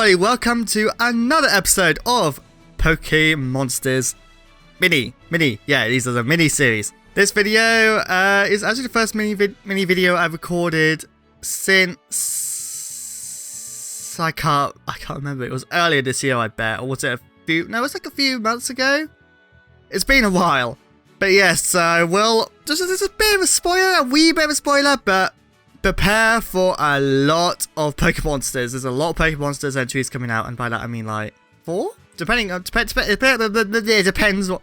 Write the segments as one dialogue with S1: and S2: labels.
S1: everybody, welcome to another episode of Pokémonsters Mini. Yeah, these are the mini series. This video is actually the first mini video I've recorded since I can't remember. It was earlier this year, I bet, or was it it was like a few months ago. It's been a while, but yes, well, just a bit of a spoiler, a wee bit of a spoiler, but prepare for a lot of Pokémonsters. There's a lot of Pokémonsters entries coming out, and by that I mean like 4? It depends what...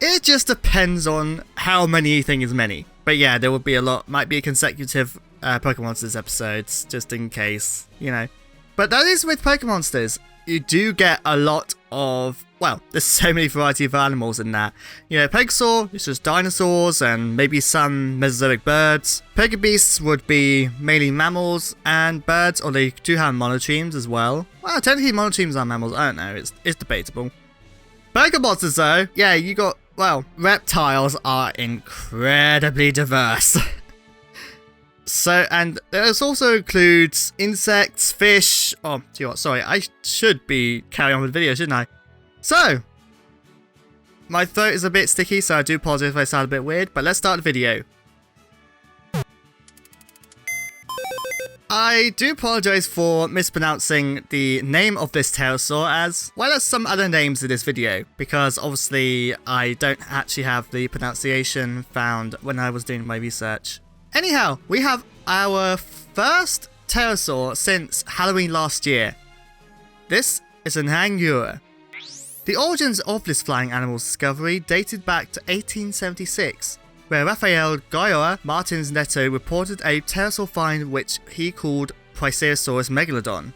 S1: It just depends on how many you think is many. But yeah, there will be a lot, might be consecutive Pokémonsters episodes, just in case, you know. But that is with Pokémonsters. You do get a lot of, well, there's so many variety of animals in that. You know, Pegasaur, it's just dinosaurs and maybe some Mesozoic birds. Pokebeasts would be mainly mammals and birds, or they do have monotremes as well. Well, technically monotremes are mammals, I don't know, it's debatable. Pokémonsters though, yeah, you got, well, reptiles are incredibly diverse. So, and this also includes insects, fish. Oh, tell you what, sorry, I should be carrying on with the video, shouldn't I? So, my throat is a bit sticky, so I do apologize if I sound a bit weird, but let's start the video. I do apologize for mispronouncing the name of this pterosaur as well as some other names in this video, because obviously I don't actually have the pronunciation found when I was doing my research. Anyhow, we have our first pterosaur since Halloween last year. This is Anhanguera. The origins of this flying animal's discovery dated back to 1876, where Rafael Goya Martins Neto reported a pterosaur find which he called Pricerosaurus megalodon.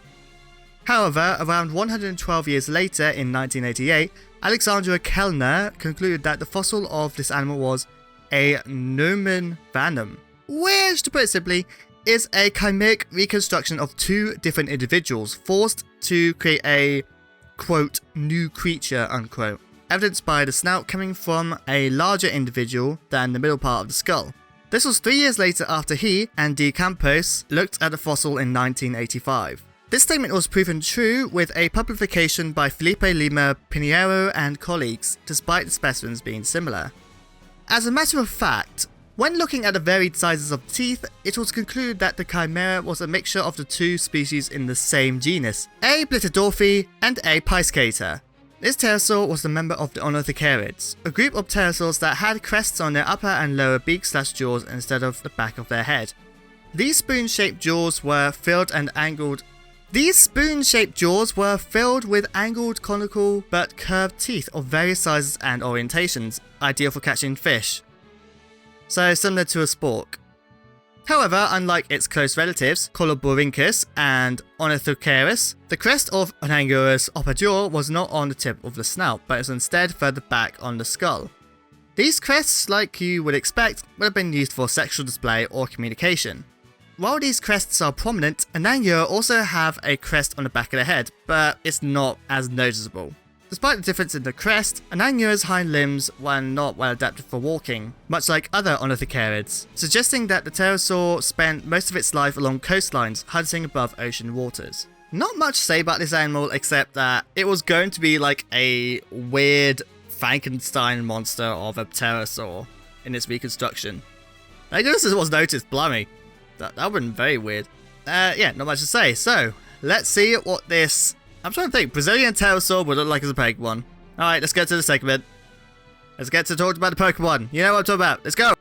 S1: However, around 112 years later in 1988, Alexandra Kellner concluded that the fossil of this animal was a Nomen Vanum, which, to put it simply, is a chimeric reconstruction of two different individuals forced to create a, quote, new creature, unquote, evidenced by the snout coming from a larger individual than the middle part of the skull. This was 3 years later after he and De Campos looked at the fossil in 1985. This statement was proven true with a publication by Felipe Lima Pinheiro and colleagues, despite the specimens being similar. As a matter of fact, when looking at the varied sizes of teeth, it was concluded that the chimera was a mixture of the two species in the same genus, A. blitidorfi and A. piscator. This pterosaur was a member of the Ornithocarids, a group of pterosaurs that had crests on their upper and lower beak/jaws instead of the back of their head. These spoon-shaped jaws were filled with angled, conical, but curved teeth of various sizes and orientations, ideal for catching fish. So similar to a spork. However, unlike its close relatives, Coloborhynchus and Ornithocaris, the crest of Anhangeura's upper jaw was not on the tip of the snout, but is instead further back on the skull. These crests, like you would expect, would have been used for sexual display or communication. While these crests are prominent, Anhangeura also have a crest on the back of the head, but it's not as noticeable. Despite the difference in the crest, Anhangeura's hind limbs were not well adapted for walking, much like other Ornithocarids, suggesting that the pterosaur spent most of its life along coastlines, hunting above ocean waters. Not much to say about this animal except that it was going to be like a weird Frankenstein monster of a pterosaur in its reconstruction. I guess this was noticed, blimey. That would have been very weird. Yeah, not much to say. So, let's see what this... I'm trying to think. Brazilian pterosaur would look like as a Pokemon. Alright, let's get to the segment. Let's get to talk about the Pokemon. You know what I'm talking about. Let's go!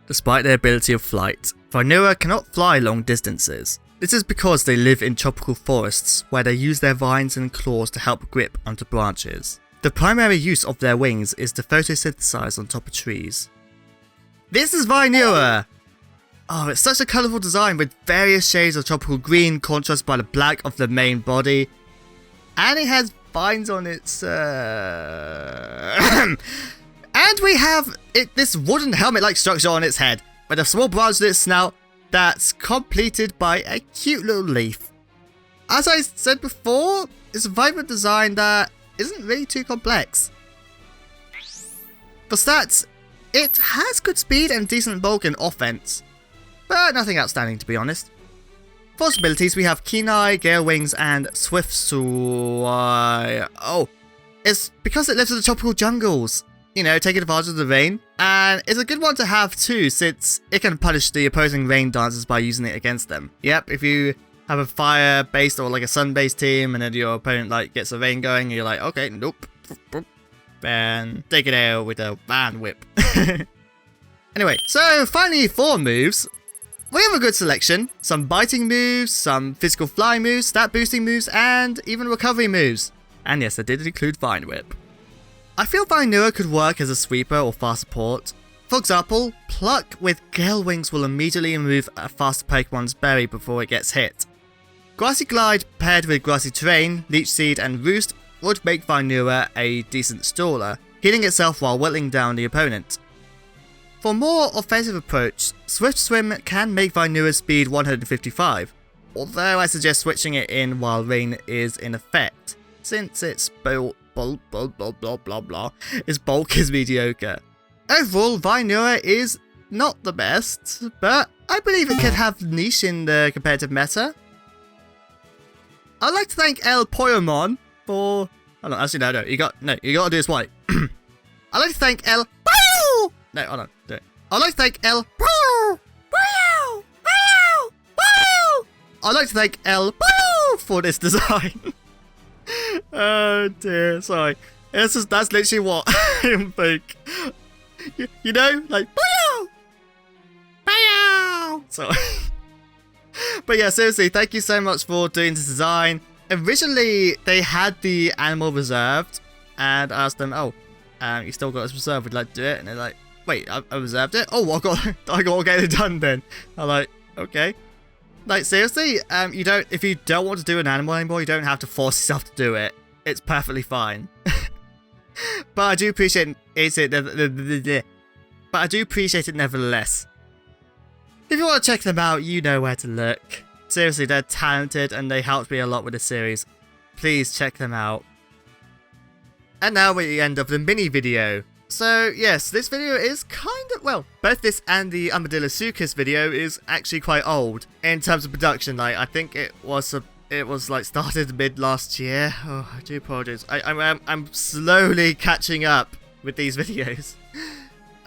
S1: Despite their ability of flight, Vineura cannot fly long distances. This is because they live in tropical forests, where they use their vines and claws to help grip onto branches. The primary use of their wings is to photosynthesize on top of trees. This is Vineura! Oh, it's such a colourful design with various shades of tropical green contrasted by the black of the main body. And it has vines on its... And we have this wooden helmet-like structure on its head, with a small branch in its snout that's completed by a cute little leaf. As I said before, it's a vibrant design that isn't really too complex. For stats, it has good speed and decent bulk and offense. but nothing outstanding to be honest. For abilities, we have Keen Eye, Gale Wings, and Swift Soar. Oh, it's because it lives in the tropical jungles. You know, taking advantage of the rain. And it's a good one to have too, since it can punish the opposing rain dancers by using it against them. Yep, if you have a fire-based or like a sun-based team, and then your opponent like gets a rain going, and you're like, okay, nope. And take it out with a Van Whip. Anyway, so finally 4 moves. We have a good selection. Some biting moves, some physical flying moves, stat boosting moves, and even recovery moves. And yes, I did include Vine Whip. I feel Vineura could work as a sweeper or fast support. For example, Pluck with Gale Wings will immediately remove a faster Pokemon's berry before it gets hit. Grassy Glide paired with Grassy Terrain, Leech Seed, and Roost would make Vineura a decent staller, healing itself while whittling down the opponent. For a more offensive approach, Swift Swim can make Vineura's speed 155, although I suggest switching it in while rain is in effect, since its bulk is mediocre. Overall, Vineura is not the best, but I believe it could have niche in the competitive meta. I'd like to thank El Pokémon for... Hold on, actually no, you gotta do this right. I'd like to thank El... No, hold on, do it. I'd like to thank El... I'd like to thank El... for this design. Oh dear, sorry. That's literally what I think. You know, like... Sorry. But yeah, seriously, thank you so much for doing this design. Originally, they had the animal reserved, and I asked them, oh, you still got this reserved, would you like to do it? And they're like, wait, I reserved it? Oh, I got to get it done then. I'm like, okay. Like, seriously, if you don't want to do an animal anymore, you don't have to force yourself to do it. It's perfectly fine. But I do appreciate it nevertheless. If you want to check them out, you know where to look. Seriously, they're talented and they helped me a lot with the series. Please check them out. And now we're at the end of the mini video. So yes, this video is kind of, well, both this and the Armadillo Sucus video is actually quite old in terms of production. Like, I think it was like started mid last year. Oh, I do apologize. I'm slowly catching up with these videos.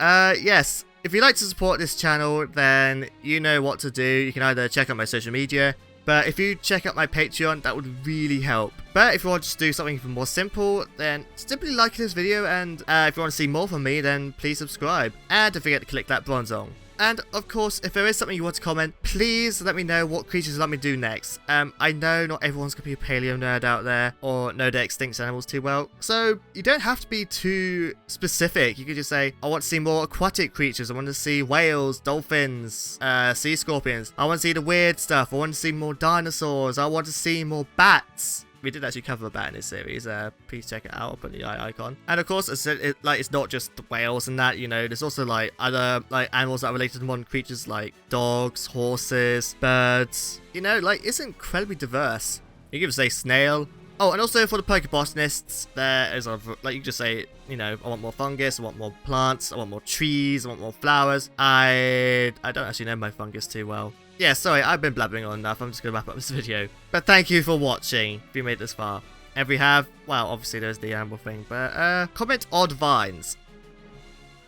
S1: Yes. If you'd like to support this channel, then you know what to do. You can either check out my social media, but if you check out my Patreon, that would really help. But if you want to do something even more simple, then simply like this video, and if you want to see more from me, then please subscribe. And don't forget to click that bronze on. And of course, if there is something you want to comment, please let me know what creatures you'd like me to do next. I know not everyone's going to be a paleo nerd out there, or know their extinct animals too well, so you don't have to be too specific. You could just say, I want to see more aquatic creatures, I want to see whales, dolphins, sea scorpions, I want to see the weird stuff, I want to see more dinosaurs, I want to see more bats. We did actually cover a bat in this series. Please check it out. I'll put the icon. And of course, it's not just the whales and that. You know, there's also like other like animals that are related to modern creatures, like dogs, horses, birds. You know, like it's incredibly diverse. You can say snail. Oh, and also for the Pokebotanists, there is like you just say, you know, I want more fungus, I want more plants, I want more trees, I want more flowers. I don't actually know my fungus too well. Yeah, sorry, I've been blabbering on enough. I'm just going to wrap up this video. But thank you for watching, if you made it this far. And if you have, well, obviously there's the animal thing, but comment odd vines.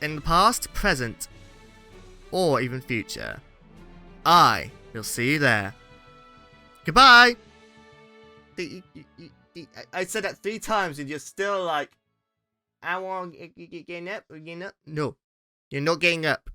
S1: In the past, present, or even future. I will see you there. Goodbye! I said that 3 times and you're still like, I want to get up, no, you're not getting up.